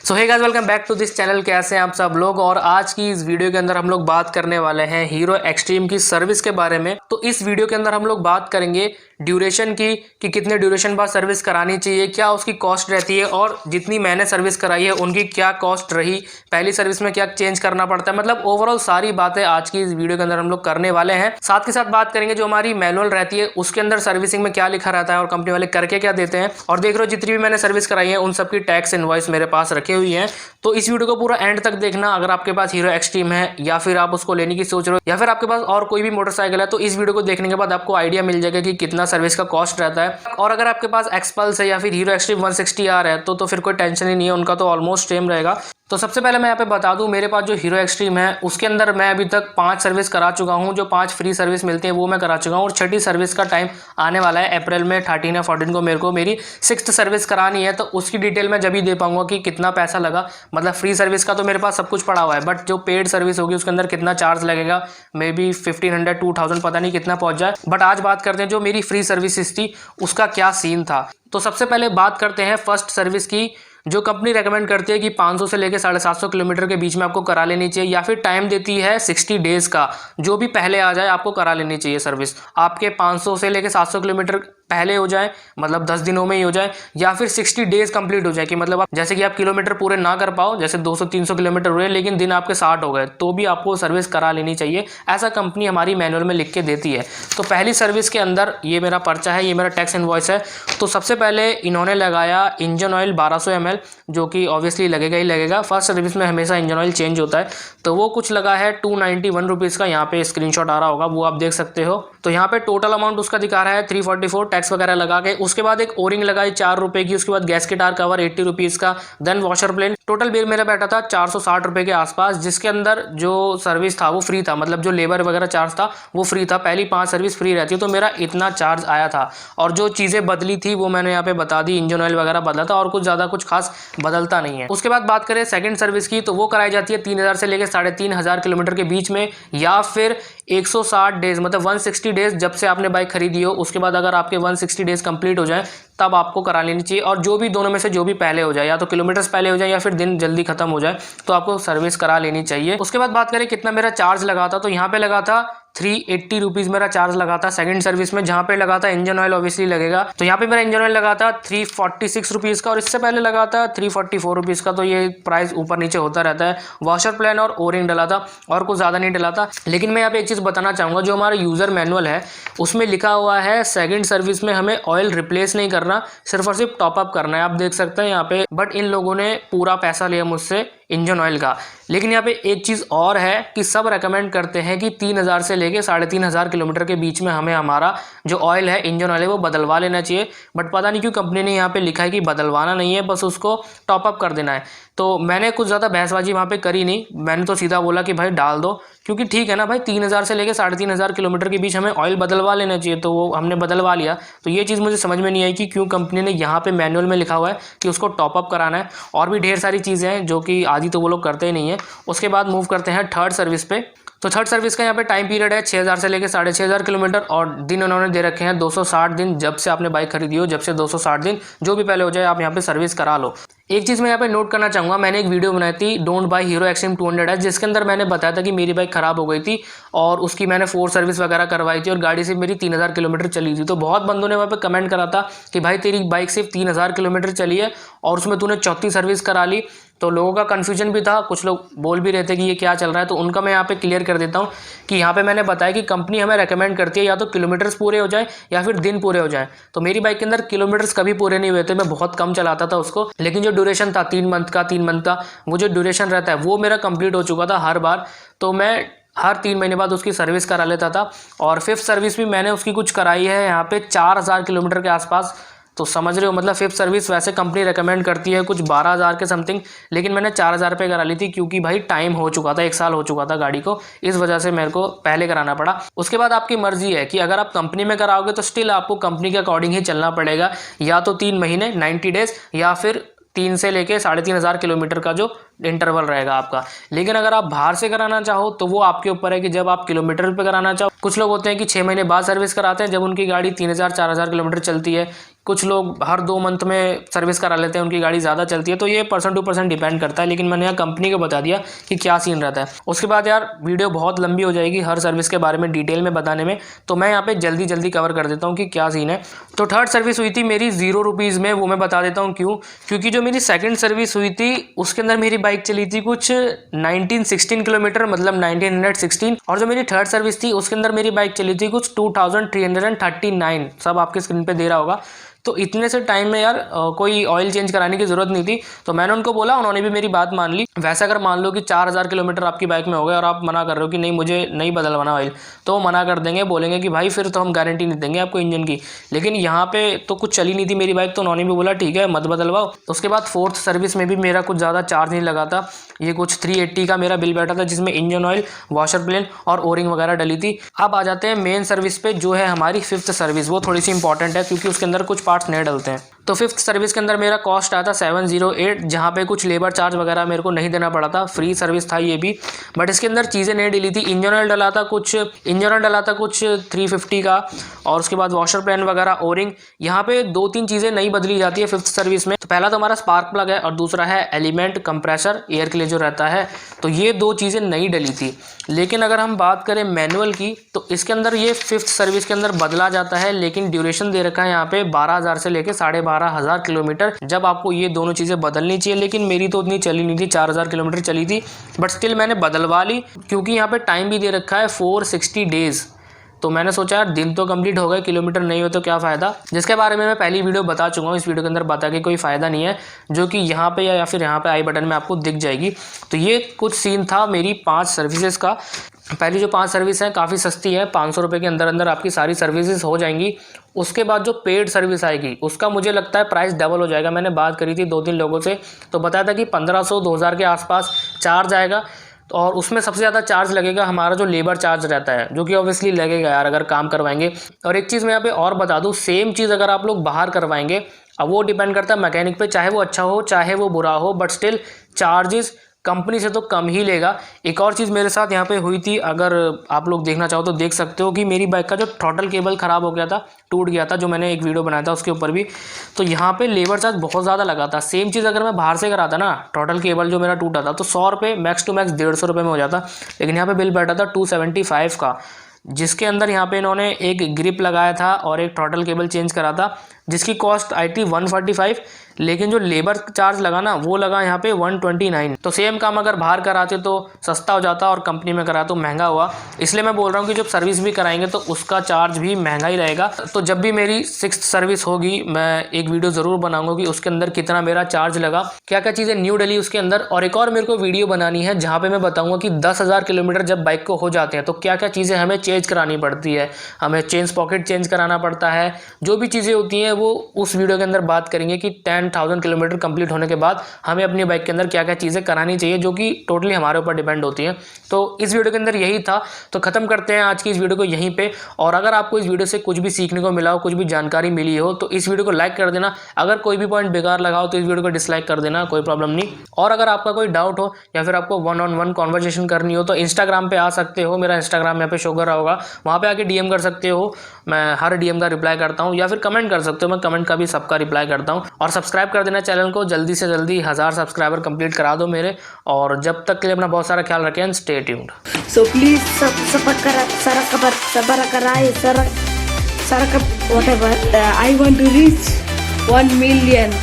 So hey guys, welcome back to this channel. कैसे हैं आप सब लोग। और आज की इस वीडियो के अंदर हम लोग बात करने वाले हैं हीरो एक्सट्रीम की सर्विस के बारे में। तो इस वीडियो के अंदर हम लोग बात करेंगे ड्यूरेशन की कि कितने ड्यूरेशन बाद सर्विस करानी चाहिए, क्या उसकी कॉस्ट रहती है और जितनी मैंने सर्विस कराई है उनकी क्या कॉस्ट रही, पहली सर्विस में क्या चेंज करना पड़ता है। मतलब ओवरऑल सारी बातें आज की इस वीडियो के अंदर हम लोग करने वाले हैं। साथ के साथ बात करेंगे जो हमारी मैनुअल रहती है उसके अंदर सर्विसिंग में क्या लिखा रहता है और कंपनी वाले करके क्या देते हैं। और देख रहे हो जितनी भी मैंने सर्विस कराई है उन सबकी टैक्स इनवॉइस मेरे पास रखी हुई है। तो इस वीडियो को पूरा एंड तक देखना। अगर आपके पास हीरो एक्सट्रीम है या फिर आप उसको लेने की सोच रहे हो या फिर आपके पास और कोई भी मोटरसाइकिल है, तो इस वीडियो को देखने के बाद आपको आइडिया मिल जाएगा कि कितना सर्विस का कॉस्ट रहता है। और अगर आपके पास एक्सपल्स है या फिर हीरो एक्सट्रीम 160R है तो फिर कोई टेंशन ही नहीं है, उनका तो ऑलमोस्ट सेम रहेगा। तो सबसे पहले मैं यहाँ पे बता दूं, मेरे पास जो हीरो एक्सट्रीम है उसके अंदर मैं अभी तक 5 सर्विस करा चुका हूँ। जो 5 फ्री सर्विस मिलती है वो मैं करा चुका हूँ और 6ठी सर्विस का टाइम आने वाला है अप्रैल में 13 या 14 को। मेरे को मेरी 6th सर्विस करानी है, तो उसकी डिटेल मैं जब ही दे पाऊंगा कि कितना पैसा लगा। मतलब फ्री सर्विस का तो मेरे पास सब कुछ पड़ा हुआ है, बट जो पेड सर्विस होगी उसके अंदर कितना चार्ज लगेगा, मे बी 1500 2000 पता नहीं कितना पहुंच जाए। बट आज बात करते हैं जो मेरी फ्री सर्विस थी उसका क्या सीन था। तो सबसे पहले बात करते हैं फर्स्ट सर्विस की। जो कंपनी रेकमेंड करती है कि 500 से लेकर 750 किलोमीटर के बीच में आपको करा लेनी चाहिए, या फिर टाइम देती है 60 डेज का, जो भी पहले आ जाए आपको करा लेनी चाहिए सर्विस। आपके 500 से लेकर 700 किलोमीटर पहले हो जाए, मतलब 10 दिनों में ही हो जाए, या फिर 60 डेज कंप्लीट हो जाए कि मतलब आप जैसे कि आप किलोमीटर पूरे ना कर पाओ, जैसे 200-300 किलोमीटर हुए लेकिन दिन आपके 60 हो गए, तो भी आपको सर्विस करा लेनी चाहिए। ऐसा कंपनी हमारी मैनुअल में लिख के देती है। तो पहली सर्विस के अंदर ये मेरा पर्चा है, ये मेरा टैक्स इनवॉइस है। तो सबसे पहले इन्होंने लगाया इंजन ऑयल 1200 ml, जो कि ऑब्वियसली लगेगा ही लगेगा। फर्स्ट सर्विस में हमेशा इंजन ऑयल चेंज होता है। तो वो कुछ लगा है 291 रुपीज़ का। यहाँ पे स्क्रीनशॉट आ रहा होगा, वो आप देख सकते हो। तो यहाँ पे टोटल अमाउंट उसका दिखा रहा है 344, टैक्स वगैरह लगा के। उसके बाद एक ओरिंग लगाई 4 रुपए की। उसके बाद गैस गिटार कवर 80 रुपीज़ का। Then washer plain. Total bill मेरा बैठा था 460 रुपये के आसपास, जिसके अंदर जो सर्विस था वो फ्री था। मतलब जो लेबर वगैरह चार्ज था वो फ्री था। पहली 5 सर्विस फ्री रहती है, तो मेरा इतना चार्ज आया था। और जो चीज़ें बदली थी वो मैंने यहाँ पे बता दी। इंजन ऑयल वगैरह बदला था और कुछ ज़्यादा कुछ खास बदलता नहीं है। उसके बाद बात करें सेकंड सर्विस की, तो वो कराई जाती है 3000 से लेकर 3500 किलोमीटर के बीच में, या फिर 160 डेज, मतलब 160 डेज जब से आपने बाइक खरीदी हो उसके बाद अगर आपके 160 डेज कंप्लीट हो जाए तब आपको करा लेनी चाहिए। और जो भी दोनों में से जो भी पहले हो जाए, या तो किलोमीटर्स पहले हो जाए या फिर दिन जल्दी खत्म हो जाए, तो आपको सर्विस करा लेनी चाहिए। उसके बाद बात करें कितना मेरा चार्ज लगा था, तो यहाँ पे लगा था 380 रुपीज़ मेरा चार्ज लगा था सेकंड सर्विस में। जहाँ पे लगा था इंजन ऑयल ऑब्वियसली लगेगा, तो यहाँ पे मेरा इंजन ऑयल लगा था 346 रुपीज़ का, और इससे पहले लगा था 344 रुपीज़ का। तो ये प्राइस ऊपर नीचे होता रहता है। वॉशर प्लान और ओरिंग डला था और कुछ ज़्यादा नहीं डला था। लेकिन मैं यहाँ पे एक चीज़ बताना चाहूँगा, जो हमारा यूज़र मैनुअल है उसमें लिखा हुआ है सेकंड सर्विस में हमें ऑयल रिप्लेस नहीं करना, सिर्फ और सिर्फ टॉपअप करना है। आप देख सकते हैं यहाँ पे। बट इन लोगों ने पूरा पैसा लिया मुझसे इंजन ऑयल का। लेकिन यहाँ पे एक चीज़ और है कि सब रेकमेंड करते हैं कि 3000 से लेके 3500 किलोमीटर के बीच में हमें हमारा जो ऑयल है, इंजन ऑयल है, वो बदलवा लेना चाहिए। बट पता नहीं क्यों कंपनी ने यहाँ पे लिखा है कि बदलवाना नहीं है, बस उसको टॉपअप कर देना है। तो मैंने कुछ ज़्यादा बहसबाजी वहाँ पे करी नहीं, मैंने तो सीधा बोला कि भाई डाल दो, क्योंकि ठीक है ना भाई, 3000 से लेकर 3500 किलोमीटर के बीच हमें ऑयल बदलवा लेना चाहिए। तो वो हमने बदलवा लिया। तो ये चीज़ मुझे समझ में नहीं आई कि क्यों कंपनी ने यहाँ पे मैनुअल में लिखा हुआ है कि उसको टॉपअप कराना है। और भी ढेर सारी चीज़ें हैं जो कि आदि तो वो लोग करते ही नहीं है। उसके बाद मूव करते हैं थर्ड सर्विस पे। तो थर्ड सर्विस का यहाँ पे टाइम पीरियड है 6000 से लेकर 6500 किलोमीटर, और दिन उन्होंने दे रखे हैं 260 दिन। जब से आपने बाइक खरीदी हो, जब से 260 दिन जो भी पहले हो जाए आप यहाँ पे सर्विस करा लो। एक चीज़ मैं यहाँ पे नोट करना चाहूँगा, मैंने एक वीडियो बनाई थी don't buy hero extreme 200S, जिसके अंदर मैंने बताया था कि मेरी बाइक ख़राब हो गई थी और उसकी मैंने 4 सर्विस वगैरह करवाई थी और गाड़ी से मेरी 3000 किलोमीटर चली थी। तो बहुत बंदों ने वहाँ पे कमेंट करा था कि भाई तेरी बाइक सिर्फ 3000 किलोमीटर चली है और उसमें तूने 34 सर्विस करा ली। तो लोगों का कन्फ्यूजन भी था, कुछ लोग बोल भी रहे थे कि ये क्या चल रहा है। तो उनका मैं यहाँ पे क्लियर कर देता हूँ कि यहाँ पे मैंने बताया कि कंपनी हमें रेकमेंड करती है या तो किलोमीटर्स पूरे हो जाए या फिर दिन पूरे हो जाए। तो मेरी बाइक के अंदर किलोमीटर्स कभी पूरे नहीं हुए थे, मैं बहुत कम चलाता था उसको। लेकिन जो ड्यूरेशन था 3 मंथ का वो जो ड्यूरेशन रहता है वो मेरा कंप्लीट हो चुका था हर बार। तो मैं हर 3 महीने बाद उसकी सर्विस करा लेता था। और 5th सर्विस भी मैंने उसकी कुछ कराई है यहाँ पे 4000 किलोमीटर के आसपास। तो समझ रहे हो, मतलब 5th सर्विस वैसे कंपनी रेकमेंड करती है कुछ 12000 के समथिंग, लेकिन मैंने 4000 पे करा ली थी क्योंकि भाई टाइम हो चुका था, 1 साल हो चुका था गाड़ी को, इस वजह से मेरे को पहले कराना पड़ा। उसके बाद आपकी मर्जी है कि अगर आप कंपनी में कराओगे तो स्टिल आपको कंपनी के अकॉर्डिंग ही चलना पड़ेगा, या तो 3 महीने 90 डेज, या फिर 3 से लेके 3500 किलोमीटर का जो इंटरवल रहेगा आपका। लेकिन अगर आप बाहर से कराना चाहो तो वो आपके ऊपर है कि जब आप किलोमीटर पे कराना चाहो। कुछ लोग होते हैं कि 6 महीने बाद सर्विस कराते हैं जब उनकी गाड़ी 3000-4000 किलोमीटर चलती है, कुछ लोग हर 2 मंथ में सर्विस करा लेते हैं, उनकी गाड़ी ज़्यादा चलती है, तो ये पर्सन टू पर्सन डिपेंड करता है। लेकिन मैंने यहाँ कंपनी को बता दिया कि क्या सीन रहता है। उसके बाद यार वीडियो बहुत लंबी हो जाएगी हर सर्विस के बारे में डिटेल में बताने में, तो मैं यहाँ पे जल्दी जल्दी कवर कर देता हूँ कि क्या सीन है। तो थर्ड सर्विस हुई थी मेरी 0 रुपीज़ में, वो मैं बता देता हूँ क्यों। क्योंकि जो मेरी सेकंड सर्विस हुई थी उसके अंदर मेरी बाइक चली थी कुछ 1916 किलोमीटर, मतलब 1916, और जो मेरी थर्ड सर्विस थी उसके अंदर मेरी बाइक चली थी कुछ 2339, सब आपके स्क्रीन पे दे रहा होगा। तो इतने से टाइम में यार कोई ऑयल चेंज कराने की ज़रूरत नहीं थी, तो मैंने उनको बोला, उन्होंने भी मेरी बात मान ली। वैसे अगर मान लो कि 4000 किलोमीटर आपकी बाइक में हो गए और आप मना कर रहे हो कि नहीं मुझे नहीं बदलवाना ऑयल, तो वो मना कर देंगे, बोलेंगे कि भाई फिर तो हम गारंटी नहीं देंगे आपको इंजन की। लेकिन यहाँ पे तो कुछ चली नहीं थी मेरी बाइक, तो उन्होंने भी बोला ठीक है मत बदलवाओ। तो उसके बाद फोर्थ सर्विस में भी मेरा कुछ ज़्यादा चार्ज नहीं लगा था, ये कुछ 380 का मेरा बिल बैठा था, जिसमें इंजन ऑयल, वॉशर प्लेन और ओरिंग वगैरह डली थी। अब आ जाते हैं मेन सर्विस पे, जो है हमारी फिफ्थ सर्विस। वो थोड़ी सी इंपॉर्टेंट है क्योंकि उसके अंदर कुछ पार्ट्स नए डलते हैं। तो फिफ्थ सर्विस के अंदर मेरा कॉस्ट आया था 708, जहाँ पे कुछ लेबर चार्ज वगैरह मेरे को नहीं देना पड़ा था, फ्री सर्विस था ये भी। बट इसके अंदर चीज़ें नहीं डली थी। इंजन ऑयल डला था कुछ 350 का, और उसके बाद वॉशर प्लेन वगैरह, ओरिंग। यहाँ पे 2-3 चीज़ें नहीं बदली जाती है फिफ्थ सर्विस में। तो पहला तो हमारा स्पार्क प्लग है और दूसरा है एलिमेंट कंप्रेसर, एयर के लिए जो रहता है। तो ये 2 चीज़ें नहीं डली थी। लेकिन अगर हम बात करें मैनुअल की, तो इसके अंदर ये फिफ्थ सर्विस के अंदर बदला जाता है, लेकिन ड्यूरेशन दे रखा है यहाँ पे 12,000 से लेके 12,500 किलोमीटर, जब आपको ये दोनों चीज़ें बदलनी चाहिए। लेकिन मेरी तो उतनी चली नहीं थी, 4000 किलोमीटर चली थी, बट स्टिल मैंने बदलवा ली क्योंकि यहाँ पे टाइम भी दे रखा है 460 डेज़। तो मैंने सोचा यार दिन तो कंप्लीट हो गए, किलोमीटर नहीं हो तो क्या फ़ायदा, जिसके बारे में मैं पहली वीडियो बता चुका हूँ। इस वीडियो के अंदर बता के कोई फ़ायदा नहीं है, जो कि यहाँ पे या फिर यहाँ पे आई बटन में आपको दिख जाएगी। तो ये कुछ सीन था मेरी 5 सर्विसेज का। पहली जो 5 सर्विस हैं काफ़ी सस्ती है, 500 रुपये के अंदर अंदर आपकी सारी सर्विसेज हो जाएंगी। उसके बाद जो पेड सर्विस आएगी उसका मुझे लगता है प्राइस डबल हो जाएगा। मैंने बात करी थी 2-3 लोगों से, तो बताया था कि 1500-2000 के आसपास चार्ज आएगा। और उसमें सबसे ज़्यादा चार्ज लगेगा हमारा जो लेबर चार्ज रहता है, जो कि ऑब्वियसली लगेगा यार अगर काम करवाएंगे। और एक चीज़ मैं यहाँ पे और बता दूँ, सेम चीज़ अगर आप लोग बाहर करवाएंगे, अब वो डिपेंड करता है मैकेनिक पे, चाहे वो अच्छा हो चाहे वो बुरा हो, बट स्टिल चार्जेस कंपनी से तो कम ही लेगा। एक और चीज़ मेरे साथ यहाँ पे हुई थी, अगर आप लोग देखना चाहो तो देख सकते हो, कि मेरी बाइक का जो थ्रॉटल केबल ख़राब हो गया था, टूट गया था, जो मैंने एक वीडियो बनाया था उसके ऊपर भी। तो यहाँ पे लेबर चार्ज बहुत ज़्यादा लगा था। सेम चीज़ अगर मैं बाहर से कराता ना, थ्रॉटल केबल जो मेरा टूटा था, तो 100 रुपये मैक्स टू मैक्स 150 रुपये में हो जाता। लेकिन यहाँ पे बिल बैठा था 275 का, जिसके अंदर यहाँ पे इन्होंने एक ग्रिप लगाया था और एक थ्रॉटल केबल चेंज करा था, जिसकी कॉस्ट आई थी 145। लेकिन जो लेबर चार्ज लगा ना, वो लगा यहाँ पे 129। तो सेम काम अगर बाहर कराते तो सस्ता हो जाता और कंपनी में करा तो महंगा हुआ। इसलिए मैं बोल रहा हूँ कि जब सर्विस भी कराएंगे तो उसका चार्ज भी महंगा ही रहेगा। तो जब भी मेरी 6th सर्विस होगी, मैं एक वीडियो ज़रूर बनाऊंगा कि उसके अंदर कितना मेरा चार्ज लगा, क्या क्या चीज़ें न्यू डली उसके अंदर। और एक और मेरे को वीडियो बनानी है जहाँ पर मैं बताऊँगा कि 10,000 किलोमीटर जब बाइक को हो जाते हैं तो क्या क्या चीज़ें हमें चेंज करानी पड़ती है। हमें चेन पॉकेट चेंज कराना पड़ता है, जो भी चीज़ें होती हैं वो उस वीडियो के अंदर बात करेंगे कि 10,000 किलोमीटर कंप्लीट होने के बाद हमें अपनी बाइक के अंदर क्या क्या चीज़ें करानी चाहिए, जो कि टोटली हमारे ऊपर डिपेंड होती हैं। तो इस वीडियो के अंदर यही था। तो ख़त्म करते हैं आज की इस वीडियो को यहीं पे। और अगर आपको इस वीडियो से कुछ भी सीखने को मिला हो, कुछ भी जानकारी मिली हो, तो इस वीडियो को लाइक कर देना। अगर कोई भी पॉइंट बेकार लगा हो तो इस वीडियो को डिसलाइक कर देना, कोई प्रॉब्लम नहीं। और अगर आपका कोई डाउट हो या फिर आपको 1-on-1 कॉन्वर्सेशन करनी हो तो इंस्टाग्राम पे आ सकते हो। मेरा इंस्टाग्राम यहाँ पे शो कर रहा होगा, वहाँ पे आके DM कर सकते हो। मैं हर DM का रिप्लाई करता हूँ, या फिर कमेंट कर सकते हो, मैं कमेंट का भी सबका रिप्लाई करता हूँ। और सब्सक्राइब कर देना चैनल को, जल्दी से जल्दी 1000 सब्सक्राइबर कंप्लीट करा दो मेरे। और जब तक के लिए अपना बहुत सारा ख्याल रखें। Stay tuned. So please whatever. I want to reach 1 million.